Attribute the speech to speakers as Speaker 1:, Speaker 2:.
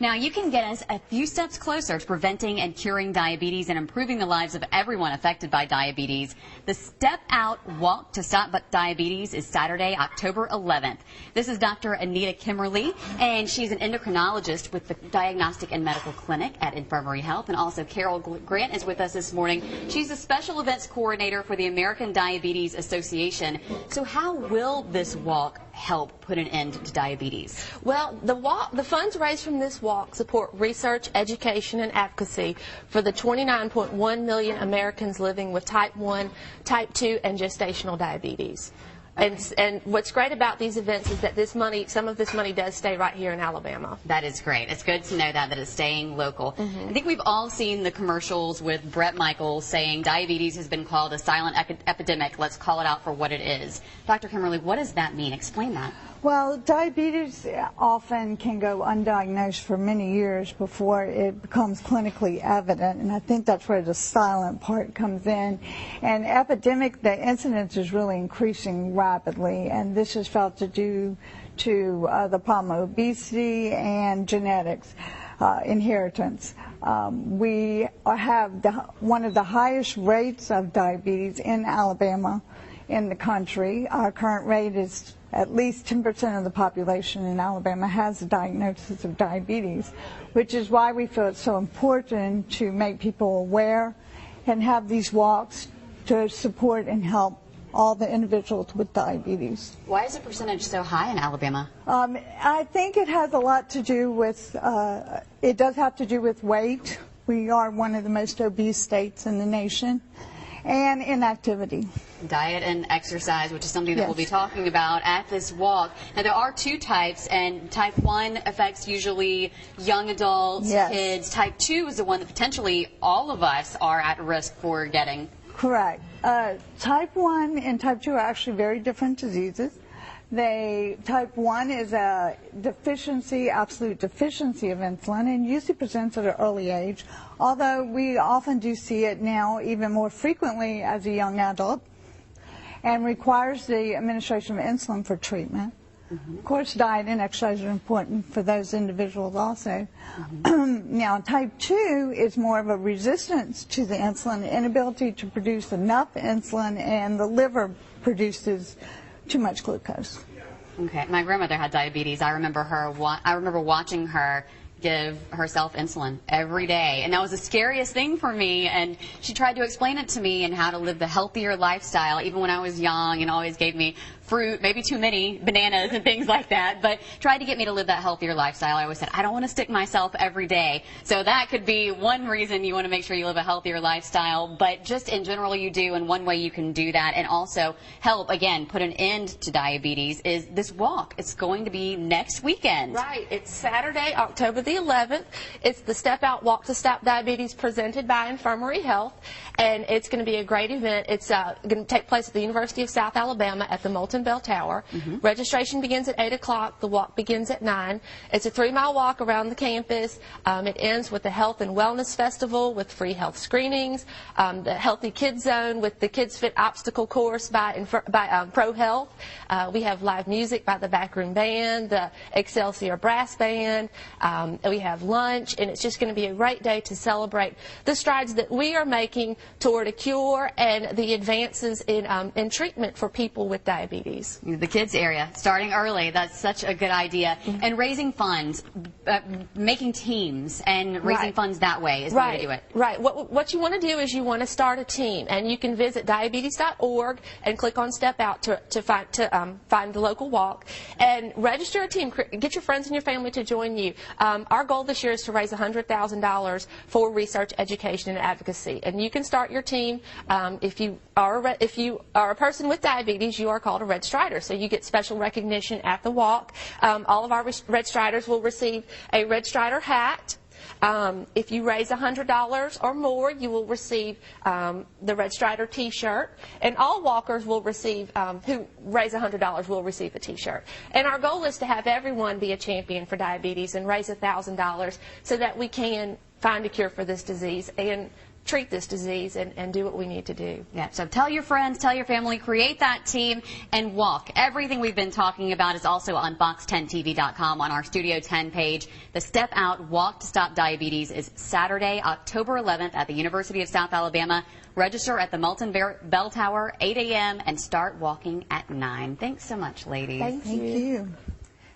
Speaker 1: Now, you can get us a few steps closer to preventing and curing diabetes and improving the lives of everyone affected by diabetes. The Step Out Walk to Stop Diabetes is Saturday, October 11th. This is Dr. Anita Kimmerly, and she's an endocrinologist with the Diagnostic and Medical Clinic at Infirmary Health. And also Carol Grant is with us this morning. She's a special events coordinator for the American Diabetes Association. So how will this walk help put an end to diabetes?
Speaker 2: Well, the funds raised from this walk support research, education, and advocacy for the 29.1 million Americans living with type 1, type 2, and gestational diabetes. And what's great about these events is that some of this money does stay right here in Alabama.
Speaker 1: That is great. It's good to know that it's staying local. I think we've all seen the commercials with Bret Michaels saying diabetes has been called a silent epidemic. Let's call it out for what it is. Dr. Kimmerly, what does that mean? Explain that.
Speaker 3: Well, diabetes often can go undiagnosed for many years before it becomes clinically evident, and I think that's where the silent part comes in. And the incidence is really increasing rapidly, and this is felt to due to the problem of obesity and genetics, inheritance. We have one of the highest rates of diabetes in Alabama in the country. Our current rate is at least 10% of the population in Alabama has a diagnosis of diabetes, which is why we feel it's so important to make people aware and have these walks to support and help all the individuals with diabetes.
Speaker 1: Why is the percentage so high in Alabama?
Speaker 3: I think it has a lot to do with, it does have to do with weight. We are one of the most obese states in the nation. And inactivity.
Speaker 1: Diet and exercise, which is something that we'll be talking about at this walk. Now, there are two types, and type 1 affects usually young adults, kids. Type 2 is the one that potentially all of us are at risk for getting.
Speaker 3: Correct. Type 1 and type 2 are actually very different diseases. Type 1 is a absolute deficiency of insulin, and usually presents at an early age, although we often do see it now even more frequently as a young adult, and requires the administration of insulin for treatment. Of course, diet and exercise are important for those individuals also. Now, type 2 is more of a resistance to the insulin, inability to produce enough insulin, and the liver produces too much glucose.
Speaker 1: Okay, my grandmother had diabetes. I remember watching her give herself insulin every day, and that was the scariest thing for me. And she tried to explain it to me and how to live the healthier lifestyle, even when I was young, and always gave me fruit, maybe too many bananas and things like that, but tried to get me to live that healthier lifestyle. I always said, I don't want to stick myself every day. So that could be one reason you want to make sure you live a healthier lifestyle, but just in general you do, and one way you can do that and also help, again, put an end to diabetes is this walk. It's going to be next weekend.
Speaker 2: Right. It's Saturday, October the 11th. It's the Step Out Walk to Stop Diabetes presented by Infirmary Health, and it's going to be a great event. It's going to take place at the University of South Alabama at the Molten Bell Tower. Registration begins at 8 o'clock. The walk begins at 9. It's a 3-mile walk around the campus. It ends with the Health and Wellness Festival with free health screenings, the Healthy Kids Zone with the Kids Fit Obstacle Course by Pro Health. We have live music by the Backroom Band, the Excelsior Brass Band. We have lunch, and it's just going to be a great day to celebrate the strides that we are making toward a cure and the advances in treatment for people with diabetes.
Speaker 1: The kids area, starting early, that's such a good idea. And raising funds, making teams and raising funds that way is the way to do it.
Speaker 2: Right. What you want to do is you want to start a team, and you can visit diabetes.org and click on Step Out to find the local walk and register a team. Get your friends and your family to join you. Our goal this year is to raise $100,000 for research, education, and advocacy. And you can start your team. If you are a person with diabetes, you are called a Red Strider, so you get special recognition at the walk. All of our Red Striders will receive a Red Strider hat. If you raise $100 or more, you will receive the Red Strider T-shirt, and all walkers will receive, who raise $100 will receive a T-shirt. And our goal is to have everyone be a champion for diabetes and raise $1,000 so that we can find a cure for this disease and treat this disease and do what we need to do.
Speaker 1: Yeah, so tell your friends, tell your family, create that team, and walk. Everything we've been talking about is also on Fox10TV.com on our Studio 10 page. The Step Out Walk to Stop Diabetes is Saturday, October 11th at the University of South Alabama. Register at the Moulton Bell Tower, 8 a.m., and start walking at 9. Thanks so much, ladies.
Speaker 2: Thank you.
Speaker 3: Thank you.